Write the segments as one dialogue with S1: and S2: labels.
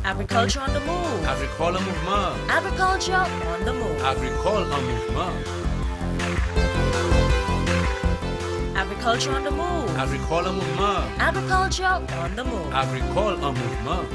S1: Agriculture on the move.
S2: Agricole mouvement.
S1: Agriculture on the move.
S2: Agricole en mouvement.
S1: Agriculture on the move.
S2: Agricole en mouvement.
S1: Agriculture on the move.
S2: Agricole en mouvement.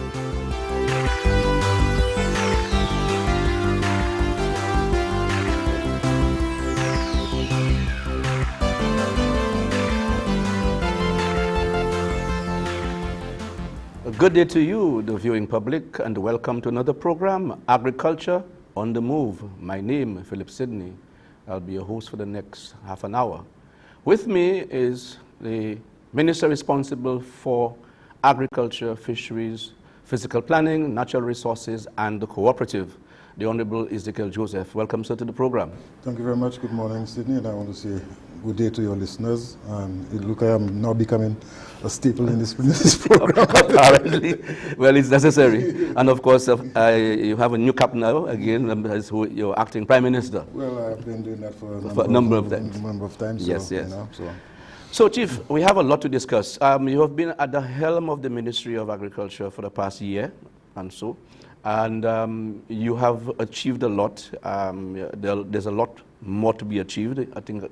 S3: Good day to you, the viewing public, and welcome to another program, Agriculture on the Move. My name is Phillip Sydney. I'll be your host for the next half an hour. With me is the Minister responsible for Agriculture, Fisheries, Physical Planning, Natural Resources, and the Cooperative, the Honorable Ezechiel Joseph. Welcome, sir, to the program.
S4: Thank you very much. Good morning, Sydney, and I want to say good day to your listeners. It looks like I'm now becoming a staple in this program.
S3: Apparently, well, it's necessary. And of course, you have a new cap now, again, as you're acting Prime Minister.
S4: Well, I've been doing that for
S3: a number of times.
S4: Yes,
S3: So,
S4: yes.
S3: So, Chief, we have a lot to discuss. You have been at the helm of the Ministry of Agriculture for the past year and so, and you have achieved a lot. There's a lot more to be achieved. I think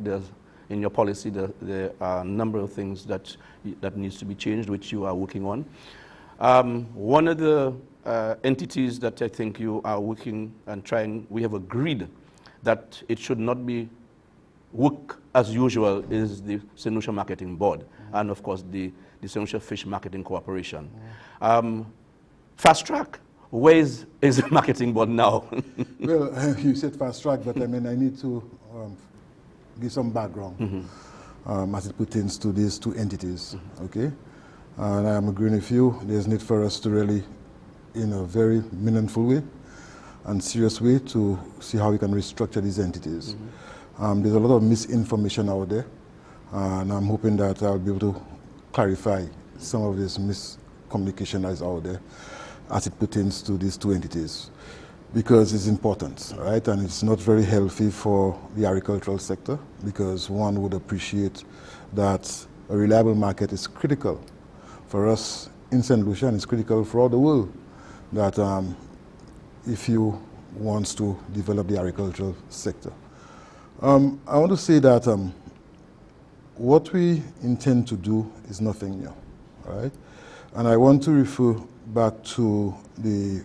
S3: in your policy there are a number of things that needs to be changed, which you are working on. One of the entities that I think you are working and trying, we have agreed that it should not be work as usual is the St. Lucia Marketing Board, and of course the St. Lucia Fish Marketing Corporation. Fast track, where is the marketing board now?
S4: Well, you said fast track, but I mean, I need to give some background as it pertains to these two entities, okay? And I am agreeing with you, there's need for us to really, in a very meaningful way and serious way, to see how we can restructure these entities. There's a lot of misinformation out there, and I'm hoping that I'll be able to clarify some of this miscommunication that is out there as it pertains to these two entities, because it's important, right? And it's not very healthy for the agricultural sector, because one would appreciate that a reliable market is critical for us in St. Lucia, and it's critical for all the world, that if you want to develop the agricultural sector. I want to say that what we intend to do is nothing new, all right? And I want to refer back to the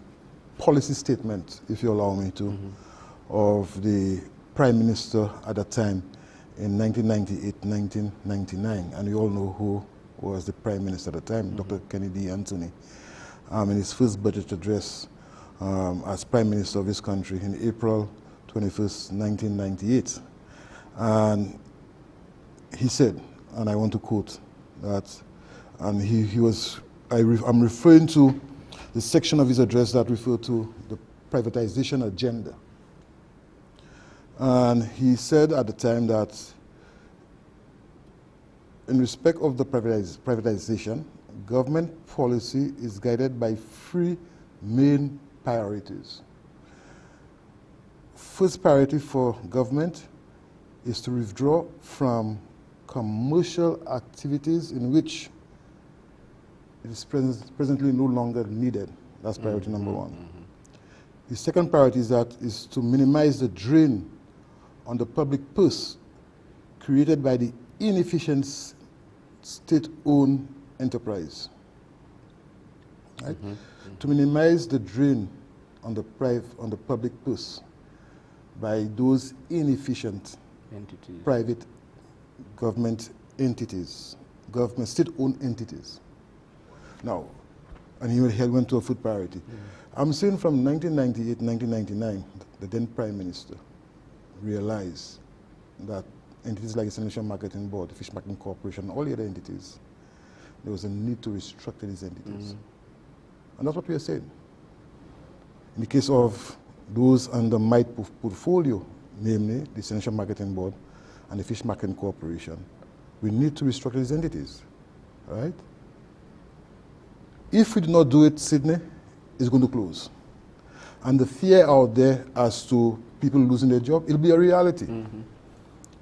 S4: policy statement, if you allow me to, of the Prime Minister at that time in 1998, 1999, and you all know who was the Prime Minister at the time, Dr. Kennedy Anthony, in his first budget address as Prime Minister of this country in April 21st, 1998. And he said, and I want to quote that, and I'm referring to the section of his address that referred to the privatization agenda. And he said at the time that in respect of the privatization, government policy is guided by three main priorities. First priority for government is to withdraw from commercial activities in which it is presently no longer needed. That's priority number one. The second priority is to minimize the drain on the public purse created by the inefficient state-owned enterprise. Right? To minimize the drain on the public purse by those inefficient private government entities, government state-owned entities. Now, and he went to a food priority. I'm saying from 1998, 1999, the then Prime Minister realized that entities like the St. Lucia Marketing Board, the Fish Marketing Corporation, all the other entities, there was a need to restructure these entities. And that's what we are saying. In the case of those under my portfolio, namely the St. Lucia Marketing Board and the Fish Marketing Corporation, we need to restructure these entities, right? If we do not do it, Sydney is going to close. And the fear out there as to people losing their job, it'll be a reality.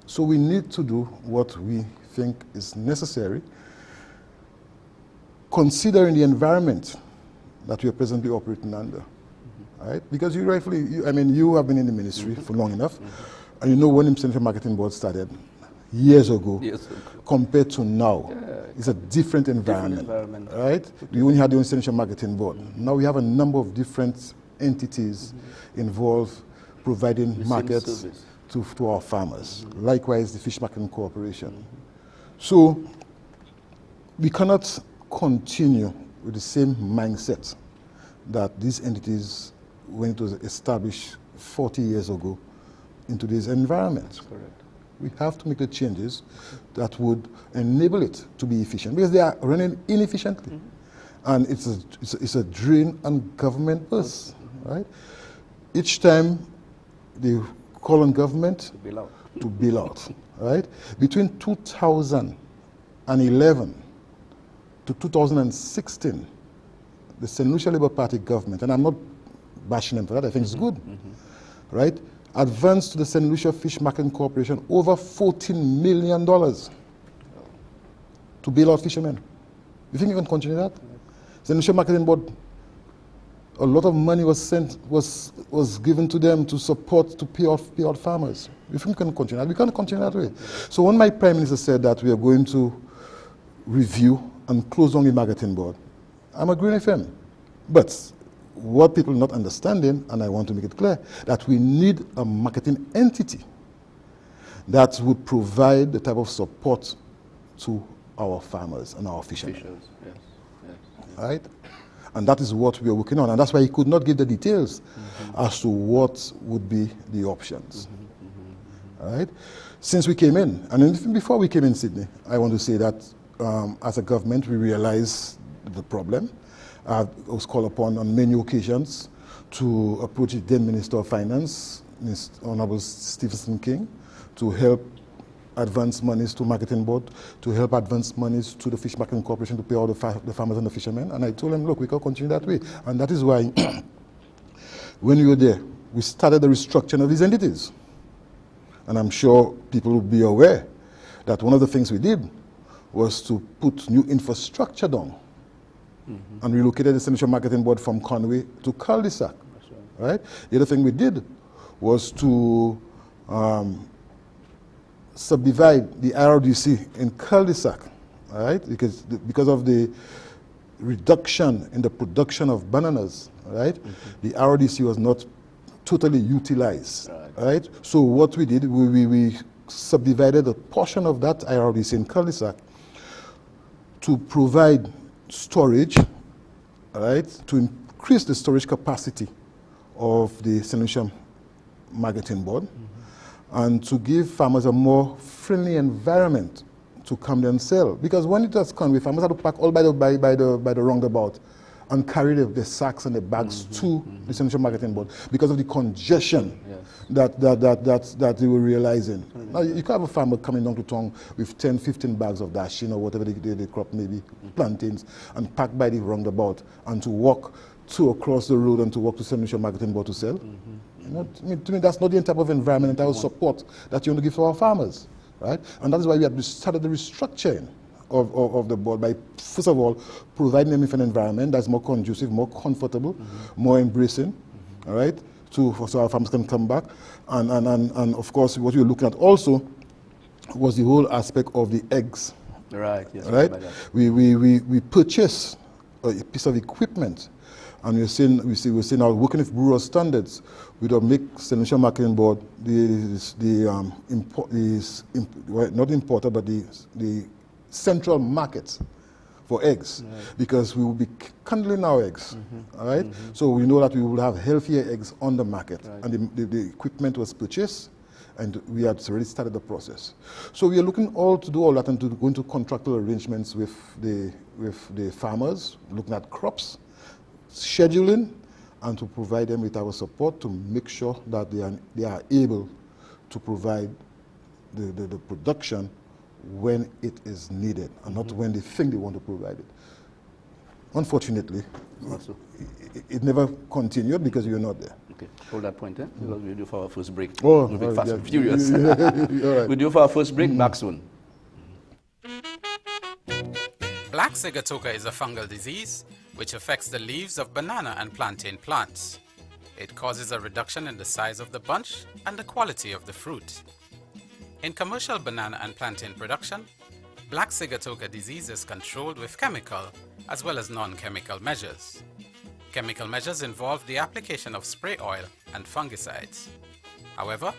S4: So we need to do what we think is necessary considering the environment that we are presently operating under, right? Because you rightfully, you have been in the ministry for long enough, and you know when the Central Marketing Board started years ago, compared to now, it's a different environment, right? We only had the Central Marketing Board. Now we have a number of different entities involved providing markets to our farmers. Likewise, the Fish Marketing Corporation. So we cannot continue with the same mindset that these entities, when it was established 40 years ago, in today's environment.
S3: That's correct.
S4: We have to make the changes that would enable it to be efficient, because they are running inefficiently. And it's a drain on government purse, right? Each time they call on government to bail out, right? Between 2011 to 2016, the St. Lucia Labour Party government, and I'm not bashing them for that, I think it's good, right? Advanced to the St. Lucia Fish Marketing Corporation over $14 million to bail out fishermen. You think you can continue that? St. Lucia Marketing Board, a lot of money was given to them to support, to pay out farmers. You think we can continue that? We can't continue that way. So when my Prime Minister said that we are going to review and close down the marketing board, I'm agreeing with him. But what people are not understanding, and I want to make it clear, that we need a marketing entity that would provide the type of support to our farmers and our fishermen. Right? And that is what we are working on. And that's why he could not give the details as to what would be the options. Right? Since we came in, and even before we came in Sydney, I want to say that as a government, we realized the problem. I was called upon on many occasions to approach the then Minister of Finance, Honorable Stephen King, to help advance monies to Marketing Board, to help advance monies to the Fish Marketing Corporation to pay all the farmers and the fishermen. And I told him, look, we can't continue that way. And that is why, when we were there, we started the restructuring of these entities. And I'm sure people will be aware that one of the things we did was to put new infrastructure down. And relocated the Central Marketing Board from Conway to Cul-de-sac, right? The other thing we did was to subdivide the RDC in Cul-de-sac, right? Because of the reduction in the production of bananas, right? The RDC was not totally utilized, right? So what we did, we subdivided a portion of that RDC in Cul-de-sac to provide storage, right, to increase the storage capacity of the St. Lucia Marketing Board, and to give farmers a more friendly environment to come there and sell. Because when it has come, farmers have to pack all by the roundabout and carry the sacks and the bags to the St. Lucia Marketing Board because of the congestion that they were realizing. Now, you can have a farmer coming down to town with 10, 15 bags of dashing or whatever the crop may be, plantains, and packed by the roundabout, and to walk across the road and to walk to St. Lucia Marketing Board to sell. You know, to me, that's not the type of environment and type of support that you want to give to our farmers, right? And that is why we have started the restructuring of the board by, first of all, providing them with an environment that's more conducive, more comfortable, more embracing, all right, so our farmers can come back. And of course, what we were looking at also was the whole aspect of the eggs.
S3: Right, yes.
S4: Right? We purchased a piece of equipment, and we're saying now, working with Bureau of Standards, we don't make St. Lucia Marketing Board not importer, but the central market for eggs, because we will be handling our eggs, all right? So we know that we will have healthier eggs on the market, and the equipment was purchased, and we had already started the process. So we are looking to do all that and to go into contractual arrangements with the farmers, looking at crops, scheduling, and to provide them with our support to make sure that they are able to provide the production when it is needed, and not when they think they want to provide it. Unfortunately, it never continued because you were not there.
S3: Okay, hold that point, because we'll do for our first break.
S4: Oh,
S3: moving fast and furious.
S4: Right.
S3: We'll do for our first break, back soon.
S5: Black Sigatoka is a fungal disease which affects the leaves of banana and plantain plants. It causes a reduction in the size of the bunch and the quality of the fruit. In commercial banana and plantain production, Black Sigatoka disease is controlled with chemical as well as non-chemical measures. Chemical measures involve the application of spray oil and fungicides. However,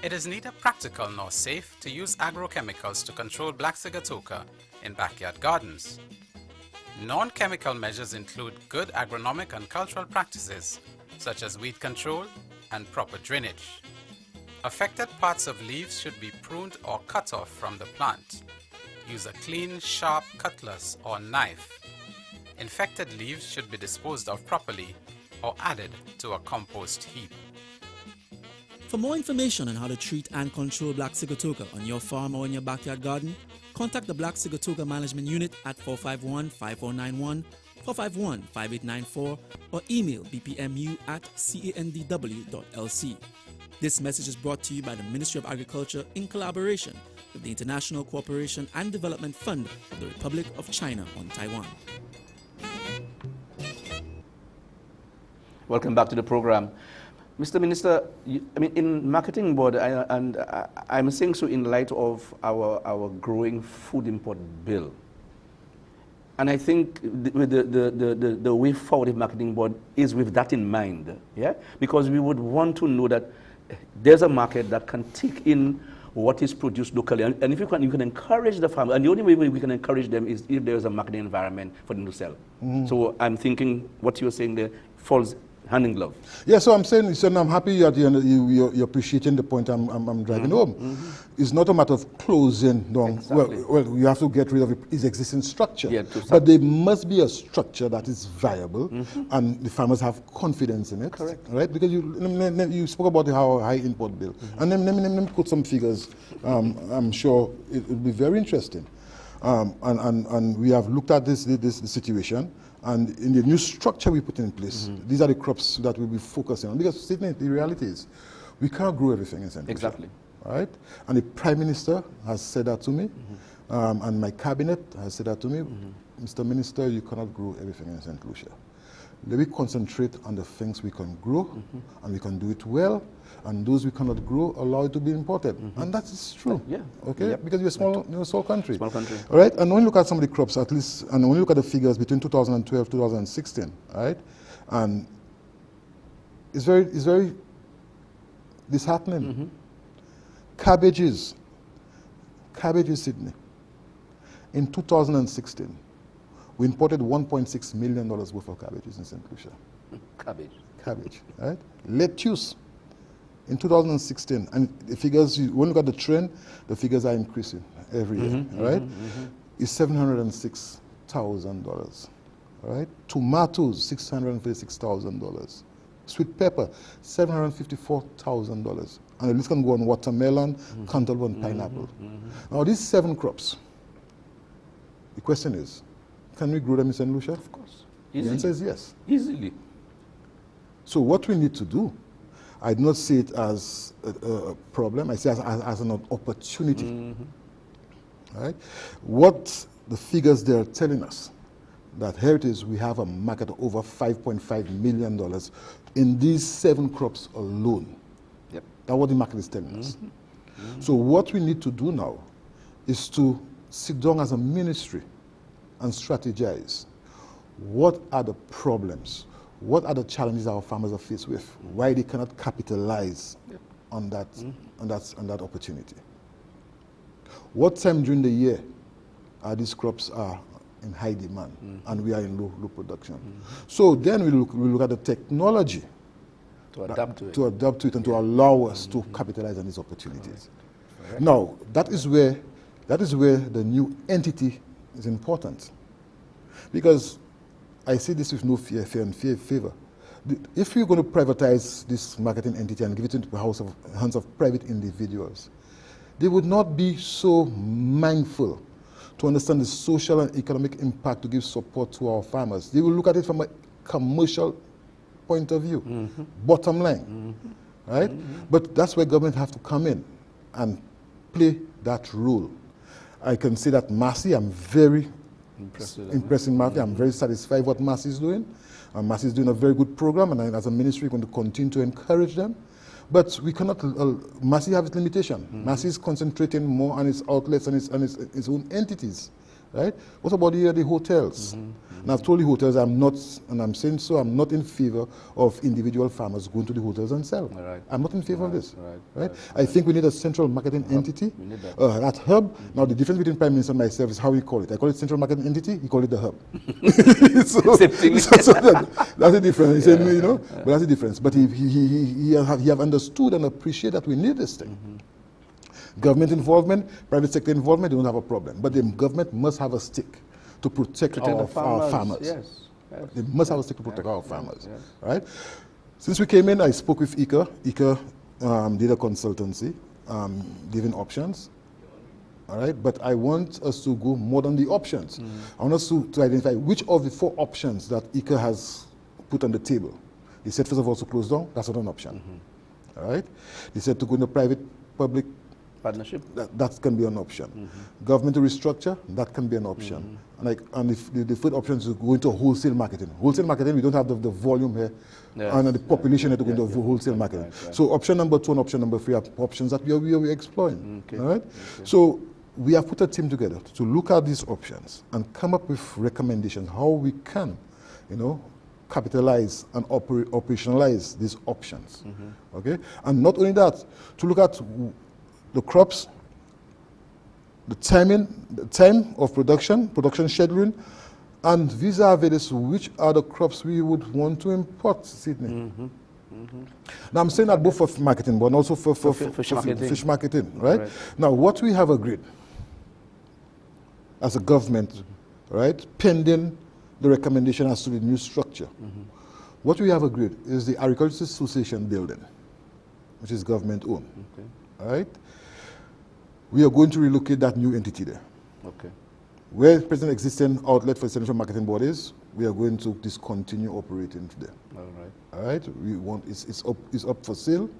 S5: it is neither practical nor safe to use agrochemicals to control Black Sigatoka in backyard gardens. Non-chemical measures include good agronomic and cultural practices such as weed control and proper drainage. Affected parts of leaves should be pruned or cut off from the plant. Use a clean, sharp cutlass or knife. Infected leaves should be disposed of properly or added to a compost heap.
S6: For more information on how to treat and control Black Sigatoka on your farm or in your backyard garden, contact the Black Sigatoka Management Unit at 451-5491, 451-5894, or email bpmu@candw.lc. This message is brought to you by the Ministry of Agriculture in collaboration with the International Cooperation and Development Fund of the Republic of China on Taiwan.
S3: Welcome back to the program. Mr. Minister, in marketing board, I'm saying so in light of our growing food import bill. And I think the way forward of marketing board is with that in mind, yeah? Because we would want to know that there's a market that can take in what is produced locally. And if you can encourage the farmer, and the only way we can encourage them is if there's a marketing environment for them to sell. So I'm thinking what you're saying there falls hand in glove.
S4: Yeah, so I'm saying, I'm happy you're appreciating the point I'm driving home. It's not a matter of closing down.
S3: Exactly.
S4: Well, you have to get rid of its existing structure.
S3: Yeah,
S4: but there must be a structure that is viable, and the farmers have confidence in it.
S3: Correct.
S4: Right? Because you spoke about how high import bill. And let me put some figures. I'm sure it will be very interesting. And we have looked at this situation. And in the new structure we put in place, these are the crops that we'll be focusing on. Because Sydney, the reality is, we can't grow everything in St. Lucia.
S3: Exactly.
S4: Right? And the Prime Minister has said that to me, and my cabinet has said that to me. Mr. Minister, you cannot grow everything in St. Lucia. Let me concentrate on the things we can grow, and we can do it well, and those we cannot grow, allow it to be imported. And that is true.
S3: Yeah.
S4: Okay?
S3: Yep.
S4: Because you're a small country.
S3: Small country.
S4: All right? And when you look at some of the crops, at least, and when you look at the figures between 2012 2016, right? And it's very disheartening. Cabbages, Sydney. In 2016, we imported $1.6 million worth of cabbages in St. Lucia. Cabbage, right? Lettuce, in 2016, and the figures, when you look at the trend, the figures are increasing every year, right? It's $706,000, right? Tomatoes, $636,000. Sweet pepper, $754,000. And the list can go on watermelon, cantaloupe, and pineapple. Now, these 7 crops, the question is, can we grow them in St. Lucia?
S3: Of course.
S4: The answer is yes.
S3: Easily.
S4: So what we need to do, I do not see it as a problem, I see it as an opportunity. Right? What the figures they're telling us, that here it is, we have a market of over $5.5 million in these 7 crops alone.
S3: Yep.
S4: That's what the market is telling us. So what we need to do now is to sit down as a ministry and strategize. What are the problems? What are the challenges our farmers are faced with? Why they cannot capitalize on that opportunity? What time during the year are these crops are in high demand and we are in low production? So then we look at the technology
S3: To adapt to it.
S4: To adapt to it and to allow us to capitalize on these opportunities. Now, that is where the new entity is important. Because I say this with no fear and favor. If you're going to privatize this marketing entity and give it into the hands of private individuals, they would not be so mindful to understand the social and economic impact to give support to our farmers. They will look at it from a commercial point of view, bottom line, right? But that's where government have to come in and play that role. I can say that Marcy, I'm very impressing Matthew. I'm very satisfied with what Massey is doing. Massey is doing a very good program, and as a ministry, we're going to continue to encourage them. But we cannot, Massey has its limitation. Massey is concentrating more on its outlets and its own entities, right? What about the hotels? And I've told the hotels I'm not, and I'm saying so, I'm not in favor of individual farmers going to the hotels and sell. I'm not in favor of this, right? I think we need a central marketing entity, that hub. Now the difference between Prime Minister and myself is how we call it. I call it central marketing entity, he call it the hub. so that's the difference. He said, you know, but that's the difference. But he have understood and appreciated that we need this thing. Government involvement, private sector involvement, they don't have a problem. But the government must have a stick to protect our farmers. Yes. They must have a stick to protect our farmers, right? Since we came in, I spoke with ICA. ICA did a consultancy, giving options, all right? But I want us to go more than the options. I want us to identify which of the 4 options that ICA has put on the table. They said, first of all, to close down, that's not an option, all right? They said to go into private-public
S3: partnership,
S4: that can be an option. Government to restructure, that can be an option. And if the third option is to go into wholesale marketing. Wholesale marketing, we don't have the volume here and the population here to go into wholesale marketing. So option number 2 and option number 3 are options that we are exploring. All right? So we have put a team together to look at these options and come up with recommendations how we can, you know, capitalize and operationalize these options. Okay? And not only that, to look at the crops, the time of production scheduling, and vis-a-vis which are the crops we would want to import, Sydney. Now I'm saying that both for marketing, but also for fish marketing, right? Now what we have agreed as a government, right, pending the recommendation as to the new structure, what we have agreed is the Agricultural Association building, which is government owned, right? We are going to relocate that new entity there. Where present existing outlet for central marketing board is, we are going to discontinue operating there. All right. We want it's up for sale.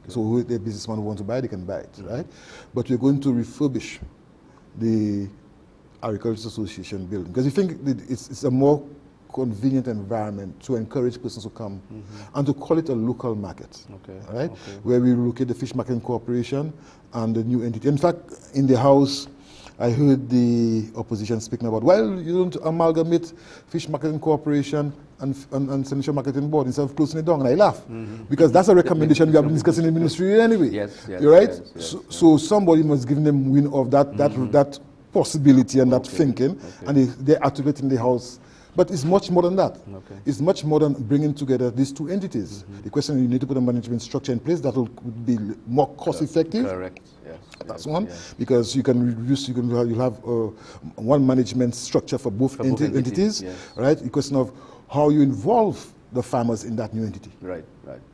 S4: So who the businessman who want to buy, they can buy it, right? But we're going to refurbish the Agricultural Association building because we think it's a more convenient environment to encourage persons to come and to call it a local market, right? Where we relocate the Fish Marketing Corporation and the new entity. In fact, in the House, I heard the opposition speaking about, well, you don't amalgamate Fish Marketing Corporation and Central Marketing Board instead of closing it down. And I laugh because that's a recommendation we have been discussing in the ministry anyway. You're right? So somebody must give them wind of that possibility and that thinking, and they're articulating in the House. But it's much more than that. It's much more than bringing together these 2 entities. The question is you need to put a management structure in place that will be more cost effective.
S3: Correct.
S4: That's one, because you can reduce. You'll have one management structure for both entities, right? The question of how you involve the farmers in that new entity. Right.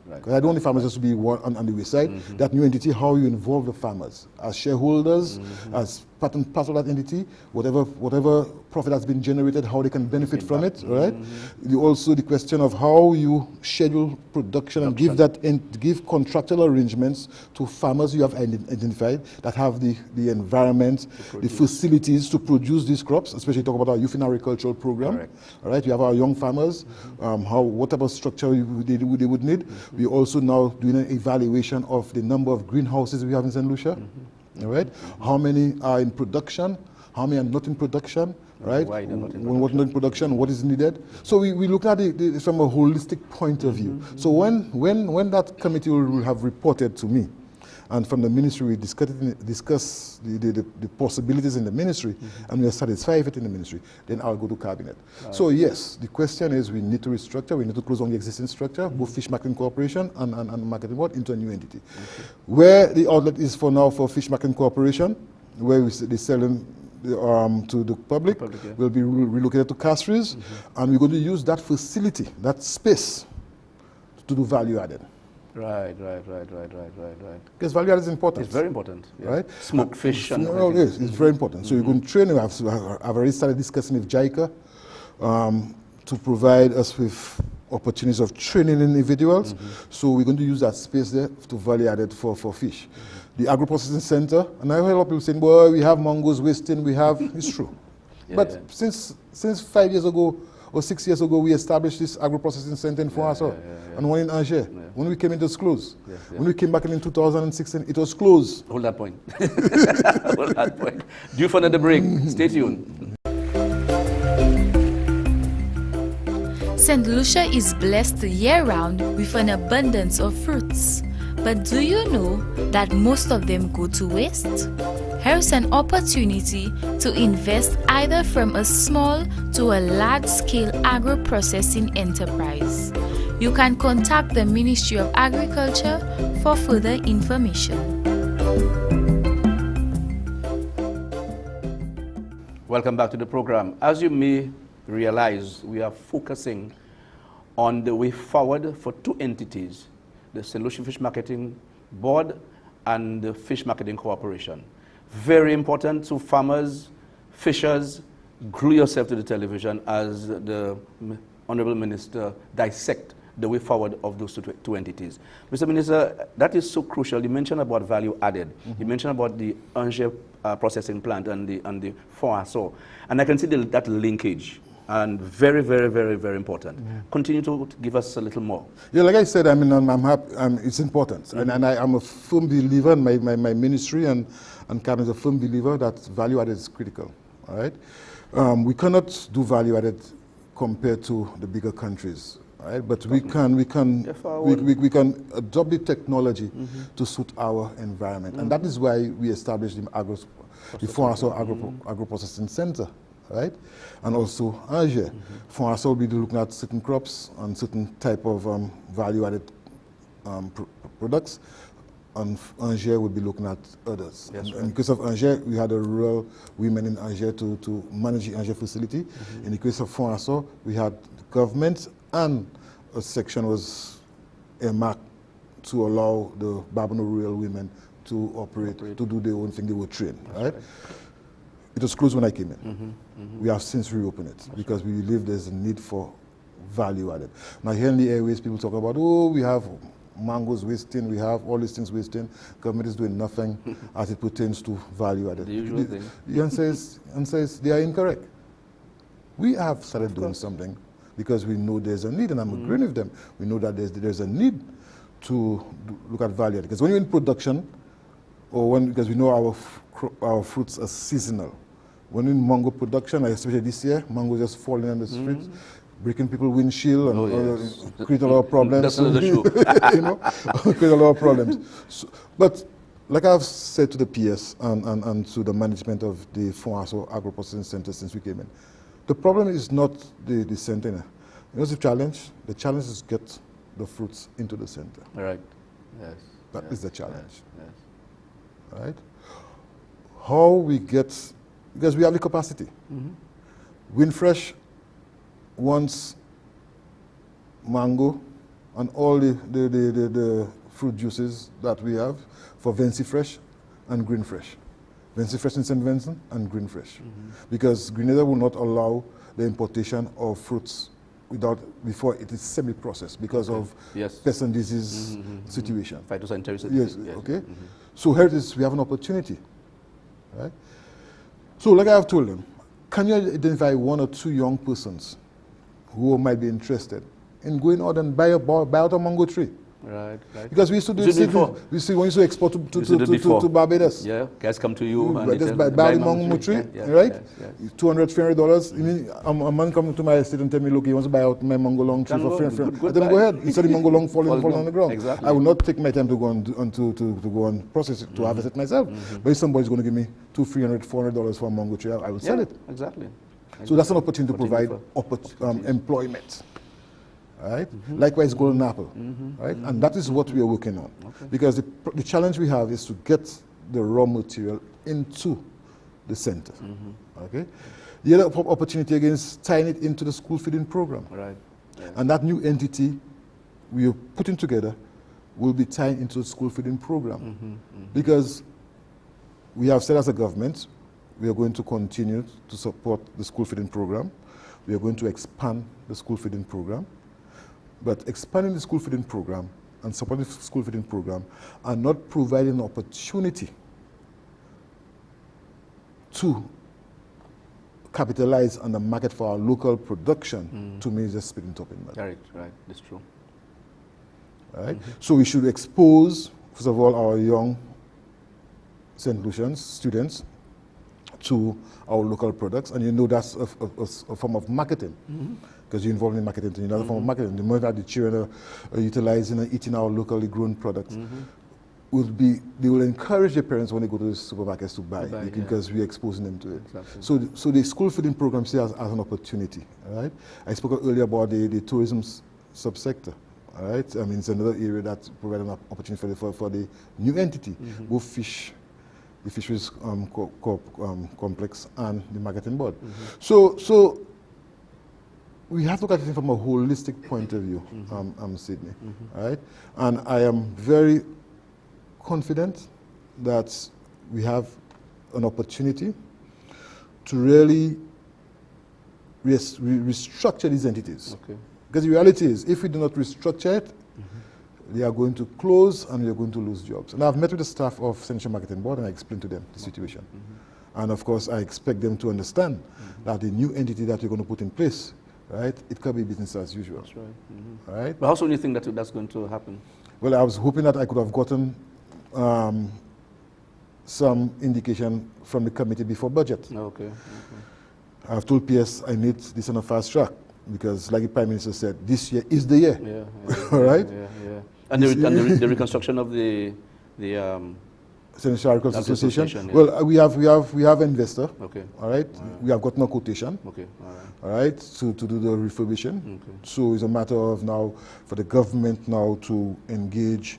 S4: Because I don't want the farmers just to be on the wayside. That new entity, how you involve the farmers as shareholders, as part and parcel of that entity, whatever profit has been generated, how they can benefit from it, right? Also the question of how you schedule production and give contractual arrangements to farmers you have identified that have the environment, the facilities to produce these crops, especially talk about our youth in agricultural program. All right, you have our young farmers, what type of structure they would need. We're also now doing an evaluation of the number of greenhouses we have in St. Lucia. All right, how many are in production, how many are not in production, right? Why they're not in production, what is needed. So we look at it from a holistic point of view. So when that committee will have reported to me, and from the ministry we discuss the possibilities in the ministry, and we are satisfied with it in the ministry, then I'll go to cabinet. So yes, the question is we need to restructure, we need to close on the existing structure, both Fish Marketing Corporation and Marketing Board into a new entity. Where the outlet is for now for Fish Marketing Corporation, where they sell them to the public, will be relocated to Fisheries, and we're going to use that facility, that space, to do value added. Right. Because value added is important.
S3: It's very important.
S4: Right?
S3: Smoked fish.
S4: Yes, it's very important. So you're going to train. I've already started discussing with JICA to provide us with opportunities of training individuals. So we're going to use that space there to value added for fish. The agro-processing center, and I heard a lot of people saying, well, we have mangoes wasting, it's true. But since 5 years ago or 6 years ago, we established this agro-processing center in Fourasso and one in Angers. When we came in, it was closed. When we came back in 2016, it was closed.
S3: Hold that point. Hold that point. Due for another break. Stay tuned.
S7: St. Lucia is blessed year-round with an abundance of fruits. But do you know that most of them go to waste? Here's an opportunity to invest either from a small to a large-scale agro-processing enterprise. You can contact the Ministry of Agriculture for further information.
S3: Welcome back to the program. As you may realize, we are focusing on the way forward for two entities, the St. Lucia Fish Marketing Board and the Fish Marketing Corporation. Very important to farmers, fishers. Glue yourself to the television as the Honorable Minister dissect the way forward of those two entities. Mr. Minister, that is so crucial. You mentioned about value added. You mentioned about the Angers processing plant and the Fourasso. And I can see that linkage. And very, very, very, very important. Continue to give us a little more.
S4: Yeah, like I said, I mean, I'm happy. It's important, and I'm a firm believer, and my ministry and cabinet is a firm believer that value added is critical. All right, we cannot do value added compared to the bigger countries. All right, but we can adopt the technology to suit our environment, and that is why we established the Fourasso Agro Processing Center. Right, and also Angers. Fourasso will be looking at certain crops and certain type of value-added products, and Angers will be looking at others. In the case of Angers, we had a rural women in Angers to manage the Angers facility. In the case of Fourasso, we had government, and a section was earmarked to allow the Babano rural women to operate, to do their own thing. They were trained. Right. It was closed when I came in. We have since reopened it because we believe there's a need for value added. Now here in the airways, people talk about, oh, we have mangoes wasting, we have all these things wasting. Government is doing nothing as it pertains to value added.
S3: The usual thing.
S4: The answer is they are incorrect. We have started doing something because we know there's a need, and I'm agreeing with them. We know that there's a need to look at value added. Because when you're in production, because we know our fruits are seasonal. When in mango production, especially this year, mango just falling on the streets, breaking people's windshield and create a lot of problems.
S3: That's another show.
S4: You know, create a lot of problems. So, but like I've said to the PS and to the management of the Fourasso Agro Processing Center since we came in, the problem is not the center. You know the challenge? The challenge is to get the fruits into the center.
S3: Right. Yes.
S4: That is the challenge.
S3: Yes.
S4: Right? How we get, because we have the capacity. Windfresh wants mango and all the fruit juices that we have for Vencifresh and Greenfresh. Vencifresh in St. Vincent and Greenfresh. Because Grenada will not allow the importation of fruits before it is semi-processed because of pest and disease situation.
S3: Phytosanitary
S4: situation. Yes, okay. So here it is, we have an opportunity. Right? So like I have told them, can you identify one or two young persons who might be interested in going out and buy out a mango tree?
S3: Right.
S4: Because we used to do it when we used to export to Barbados.
S3: Yeah, guys come to you
S4: and just buy the mango tree, right? $200, $300. I mean, a man come to my estate and tell me, look, he wants to buy out my mango long tree for $300. I tell him, go ahead. Instead of mango long falling on the ground.
S3: Exactly.
S4: I will not take my time to go and process it, to harvest it myself. But if somebody's going to give me $200, $300, $400 for a mango tree, I will sell it.
S3: Exactly.
S4: So that's an opportunity to provide employment. Right? Likewise, golden apple, right? And that is what we are working on. Because the challenge we have is to get the raw material into the center. Okay? The other opportunity again is tying it into the school feeding program.
S3: Right. Yeah.
S4: And that new entity we are putting together will be tying into the school feeding program. Because we have said as a government, we are going to continue to support the school feeding program. We are going to expand the school feeding program. But expanding the school feeding program and supporting the school feeding program are not providing an opportunity to capitalize on the market for our local production, to me is just spitting top in mud.
S3: Right, that's true.
S4: Right? So we should expose, first of all, our young St. Lucians students to our local products, and you know that's a form of marketing, because you're involved in marketing, another form of marketing. The more that the children are utilizing and eating our locally grown products, they will encourage their parents when they go to the supermarkets to buy because we're exposing them to it. Exactly. So the school feeding program see as an opportunity. All right? I spoke earlier about the tourism subsector. All right? I mean, it's another area that provides an opportunity for the new entity, both the Fisheries complex and the marketing board. So we have to look at it from a holistic point of view, Sydney. Right? And I am very confident that we have an opportunity to really restructure these entities. Okay. Because the reality is, if we do not restructure it, they are going to close and we are going to lose jobs. And I've met with the staff of Central Marketing Board and I explained to them the situation. And of course, I expect them to understand that the new entity that we're going to put in place, right, it can be business as usual. That's right. Right?
S3: But how soon do you think that's going to happen?
S4: Well, I was hoping that I could have gotten some indication from the committee before budget.
S3: Okay.
S4: I've told PS I need this on a fast track because, like the Prime Minister said, this year is the year. All right?
S3: Yeah. And the reconstruction of the
S4: Central Agricultural Association. Well, we have an investor.
S3: Okay.
S4: All right. We have gotten a quotation.
S3: Okay.
S4: All right. To do the refurbishing. Okay. So it's a matter of now for the government now to engage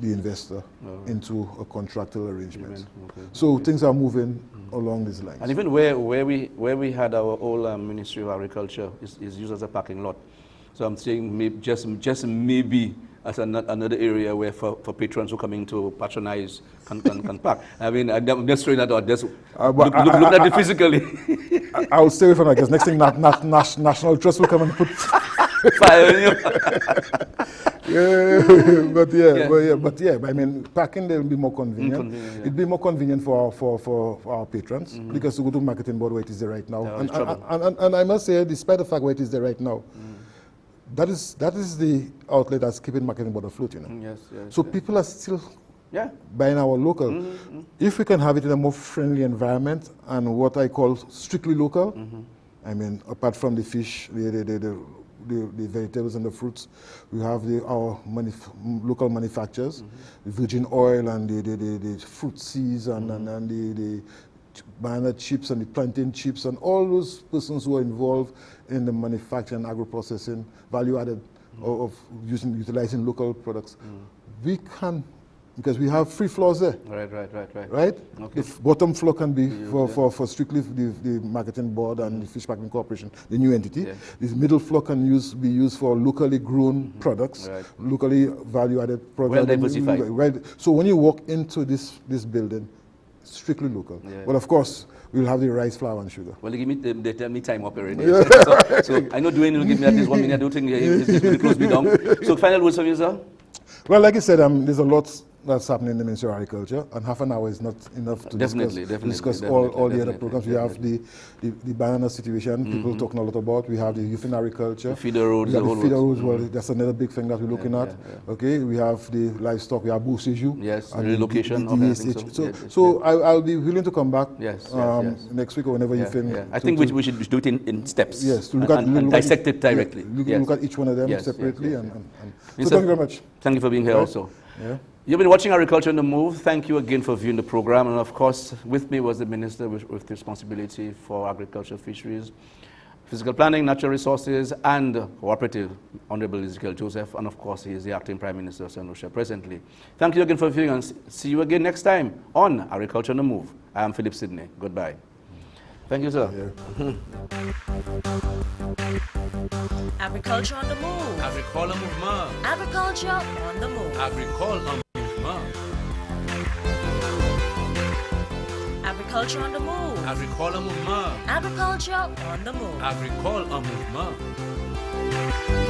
S4: the investor into a contractual arrangement. Okay. So things are moving along these lines.
S3: And even where we had our old Ministry of Agriculture is used as a parking lot. So I'm saying maybe, just maybe as another area where for patrons who are coming to patronize can park. I mean, I'm just throwing that out. Just look at it physically.
S4: I will stay away from that because next thing National Trust will come and put
S3: fire.
S4: But I mean, parking there will be more convenient. It'll be more convenient for our patrons because to go to marketing board where it is there right now. And I must say, despite the fact where it is there right now, that is the outlet that's keeping marketing board afloat, you know. So people are still buying our local. If we can have it in a more friendly environment and what I call strictly local, I mean, apart from the fish, the vegetables and the fruits, we have our local manufacturers, the virgin oil and the fruit seeds and the banana chips and the plantain chips and all those persons who are involved in the manufacturing and agro-processing, value-added of utilizing local products. We can, because we have 3 floors there. Right? Okay. The bottom floor can be for strictly the marketing board and the fish packing corporation, the new entity. The middle floor can be used for locally grown products, locally value-added products.
S3: Well diversified.
S4: So when you walk into this building, strictly local. But of course, we'll have the rice, flour, and sugar.
S3: Well, they tell me time up already. So I know Dwayne will give me that this 1 minute. I don't think he's going to close me down. So final words from you, sir?
S4: Well, like I said, there's a lot that's happening in the Ministry of Agriculture, and half an hour is not enough to discuss all the other programs. We have the banana situation, people talking a lot about. We have the youth in agriculture.
S3: The feeder roads.
S4: Well, that's another big thing that we're looking at. Okay, we have the livestock, we have Boseju.
S3: Yes, and relocation.
S4: So I'll be willing to come back next week or whenever you feel.
S3: I think we should do it in steps.
S4: Yes, to
S3: look and dissect it directly.
S4: Look at each one of them separately. So thank you very much.
S3: Thank you for being here also. You've been watching Agriculture on the Move. Thank you again for viewing the program. And of course, with me was the Minister with responsibility for agriculture, fisheries, physical planning, natural resources, and cooperative, Honorable Ezechiel Joseph. And of course, he is the acting Prime Minister of St. Lucia presently. Thank you again for viewing and see you again next time on Agriculture on the Move. I am Phillip Sydney. Goodbye. Thank you, sir.
S1: Agriculture on the Move.
S2: Agriculture on the Move.
S1: Agriculture on the Move.
S2: Agriculture on the Move.
S1: Agriculture on the Move.
S2: Agriculture on the Move.
S1: Agriculture on the Move.